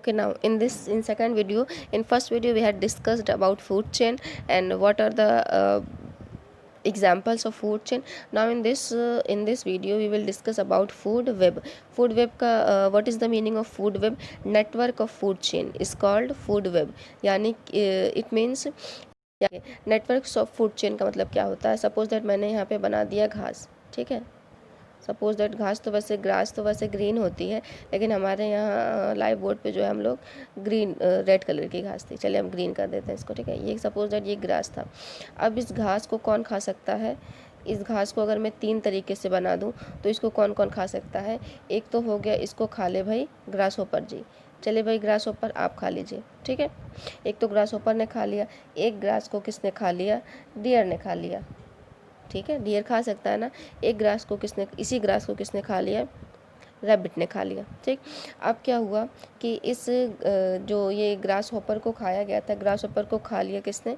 Okay, now in second video, in first video we had discussed about food chain and what are the examples of food chain. Now in this video we will discuss about food web. Food web का what is the meaning of food web? Network of food chain is called food web. यानी it means network of food chain का मतलब क्या होता है? Suppose that मैंने यहाँ पे बना दिया घास, ठीक है। सपोज दैट घास तो वैसे ग्रास तो वैसे ग्रीन होती है, लेकिन हमारे यहाँ लाइव बोर्ड पे जो है हम लोग ग्रीन रेड कलर की घास थी, चलिए हम ग्रीन कर देते हैं इसको, ठीक है। ये सपोज दैट ये ग्रास था। अब इस घास को कौन खा सकता है? इस घास को अगर मैं 3 तरीके से बना दूँ तो इसको कौन कौन खा सकता है? एक तो हो गया, इसको खा ले भाई ग्रास होपर जी, चलिए भाई ग्रास होपर आप खा लीजिए, ठीक है। एक तो ग्रास होपर ने खा लिया। एक ग्रास को किसने खा लिया? डियर ने खा लिया, ठीक है। डियर खा सकता है ना। एक ग्रास को इसी ग्रास को किसने खा लिया? रैबिट ने खा लिया, ठीक। अब क्या हुआ कि इस जो ये ग्रास हॉपर को खाया गया था, ग्रास हॉपर को खा लिया किसने?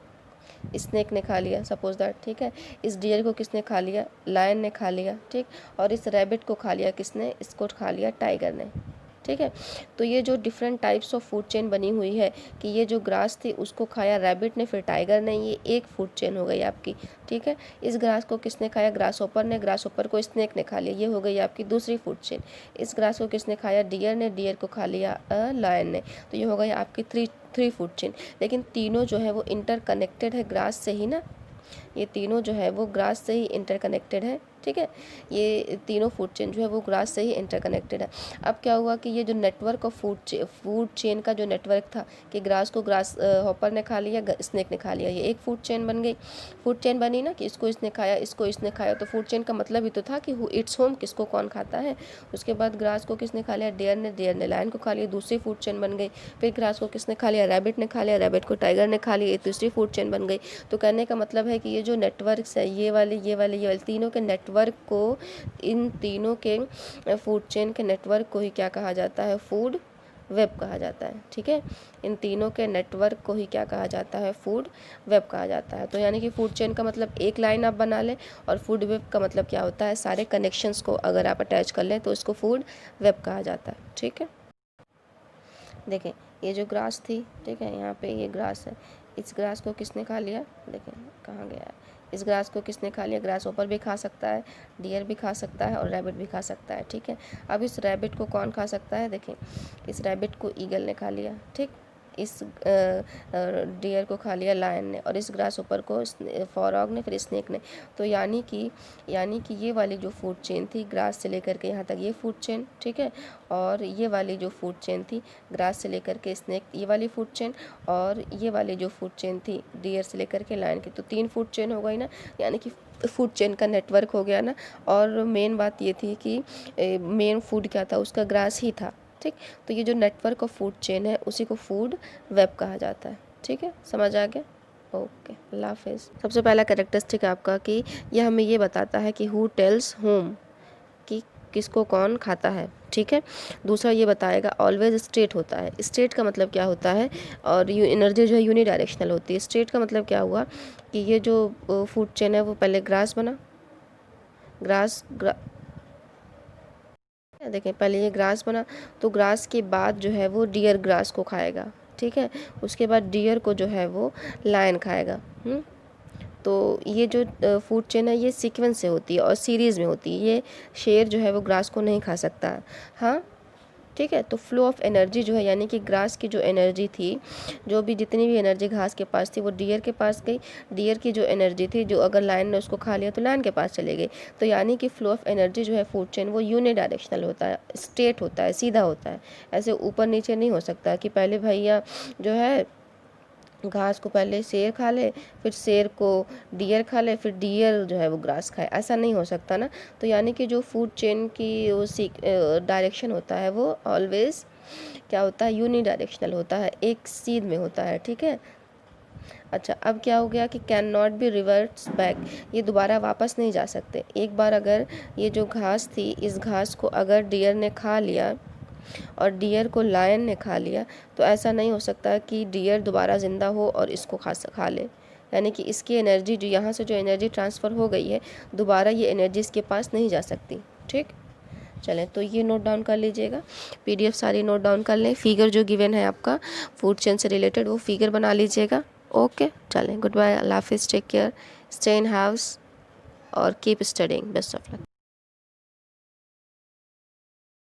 स्नेक ने खा लिया, सपोज दैट, ठीक है। इस डियर को किसने खा लिया? लायन ने खा लिया, ठीक। और इस रैबिट को खा लिया किसने? इसको खा लिया टाइगर ने, ठीक है। तो ये जो different types of food chain बनी हुई है कि ये जो ग्रास थी उसको खाया रैबिट ने, फिर टाइगर ने, ये एक फूड चेन हो गई आपकी, ठीक है। इस ग्रास को किसने खाया? ग्रास हॉपर ने। ग्रास हॉपर को स्नेक ने खा लिया, ये हो गई आपकी दूसरी फूड चेन। इस ग्रास को किसने खाया? डियर ने। डियर को खा लिया लायन ने, तो ये हो गई आपकी थ्री फूड चेन। लेकिन तीनों जो है वो इंटरकनेक्टेड है ग्रास से ही ना, ये तीनों जो है वो ग्रास से ही इंटरकनेक्टेड है, ठीक है। ये तीनों फूड चेन जो है वो ग्रास से ही इंटरकनेक्टेड है। अब क्या हुआ कि ये जो नेटवर्क ऑफ फूड चेन का जो नेटवर्क था कि ग्रास को ग्रास हॉपर ने खा लिया, स्नेक ने खा लिया, ये एक फूड चेन बन गई। फूड चेन बनी ना कि इसको इसने खाया, इसको इसने खाया, तो फूड चेन का मतलब ही तो था कि हु इट्स होम, किसको कौन खाता है। उसके बाद ग्रास को किसने खा लिया? डियर ने। डियर ने लायन को खा लिया, दूसरी फूड चेन बन गई। फिर ग्रास को किसने खा लिया? रैबिट ने खा लिया, रैबिट को टाइगर ने खा लिया, ये तीसरी फूड चेन बन गई। तो कहने का मतलब है कि ये जो नेटवर्क्स है, ये वाले तीनों के नेटवर्क को, इन तीनों के फूड चेन के नेटवर्क को ही क्या कहा जाता है? फूड वेब कहा जाता है, ठीक है। इन तीनों के नेटवर्क को ही क्या कहा जाता है? फूड वेब कहा जाता है। तो यानी कि फूड चेन का मतलब एक लाइन आप बना लें, और फूड वेब का मतलब क्या होता है? सारे कनेक्शंस को अगर आप अटैच कर लें तो इसको फूड वेब कहा जाता है, ठीक है। देखें ये जो ग्रास थी, ठीक है, यहाँ पे ये ग्रास है, इस ग्रास को किसने खा लिया? देखें कहाँ गया है। इस ग्रास को किसने खा लिया? ग्रास ऊपर भी खा सकता है, डियर भी खा सकता है, और रैबिट भी खा सकता है, ठीक है। अब इस रैबिट को कौन खा सकता है? देखें इस रैबिट को ईगल ने खा लिया, ठीक। इस डियर को खा लिया लायन ने, और इस ग्रास ऊपर को फॉरॉग ने, फिर स्नेक ने। तो यानी कि ये वाली जो फूड चेन थी ग्रास से लेकर के यहाँ तक ये फूड चेन, ठीक है। और ये वाली जो फूड चेन थी ग्रास से लेकर के स्नेक, ये वाली फूड चेन, और ये वाली जो फूड चेन थी डियर से लेकर के लायन की, तो 3 फूड चेन हो गई ना। यानी कि फूड चेन का नेटवर्क हो गया ना। और मेन बात ये थी कि मेन फूड क्या था? उसका ग्रास ही था, ठीक। तो ये जो नेटवर्क ऑफ फूड चेन है उसी को फूड वेब कहा जाता है, ठीक है। समझ आ गया? ओके, अल्लाह हाफिज़। सबसे पहला कैरेक्टरिस्टिक आपका कि यह हमें ये बताता है कि हु टेल्स होम, कि किसको कौन खाता है, ठीक है। दूसरा ये बताएगा ऑलवेज स्ट्रेट होता है। स्ट्रेट का मतलब क्या होता है? और एनर्जी जो है यूनिडायरेक्शनल होती है। स्ट्रेट का मतलब क्या हुआ कि ये जो फूड चेन है वो पहले ग्रास बना, देखें पहले ये ग्रास बना, तो ग्रास के बाद जो है वो डियर ग्रास को खाएगा, ठीक है। उसके बाद डियर को जो है वो लायन खाएगा। तो ये जो फूड चेन है ये सीक्वेंस से होती है और सीरीज़ में होती है। ये शेर जो है वो ग्रास को नहीं खा सकता, हाँ, ठीक है। तो फ्लो ऑफ एनर्जी जो है, यानी कि ग्रास की जो एनर्जी थी, जो भी जितनी भी एनर्जी घास के पास थी वो डियर के पास गई। डियर की जो एनर्जी थी, जो अगर लायन ने उसको खा लिया तो लायन के पास चले गई। तो यानी कि फ्लो ऑफ एनर्जी जो है फूड चेन वो यूनिडायरेक्शनल होता है, स्ट्रेट होता है, सीधा होता है। ऐसे ऊपर नीचे नहीं हो सकता कि पहले भैया जो है घास को पहले शेर खा ले, फिर शेर को डियर खा ले, फिर डियर जो है वो ग्रास खाए, ऐसा नहीं हो सकता ना। तो यानी कि जो फूड चेन की वो डायरेक्शन होता है वो ऑलवेज क्या होता है? यूनिडायरेक्शनल होता है, एक सीध में होता है, ठीक है। अच्छा, अब क्या हो गया कि can not be reverts back, ये दोबारा वापस नहीं जा सकते। एक बार अगर ये जो घास थी, इस घास को अगर डियर ने खा लिया और डियर को लायन ने खा लिया, तो ऐसा नहीं हो सकता कि डियर दोबारा ज़िंदा हो और इसको खा ले। यानी कि इसकी एनर्जी जो यहाँ से जो एनर्जी ट्रांसफ़र हो गई है, दोबारा ये एनर्जी इसके पास नहीं जा सकती, ठीक। चलें, तो ये नोट डाउन कर लीजिएगा, PDF सारी नोट डाउन कर लें। फिगर जो गिवन है आपका फूड चेन से रिलेटेड वो फिगर बना लीजिएगा। ओके, चलें, गुड बाय, अल्लाह हाफिज़, take care, stay in house और keep studying, best of luck.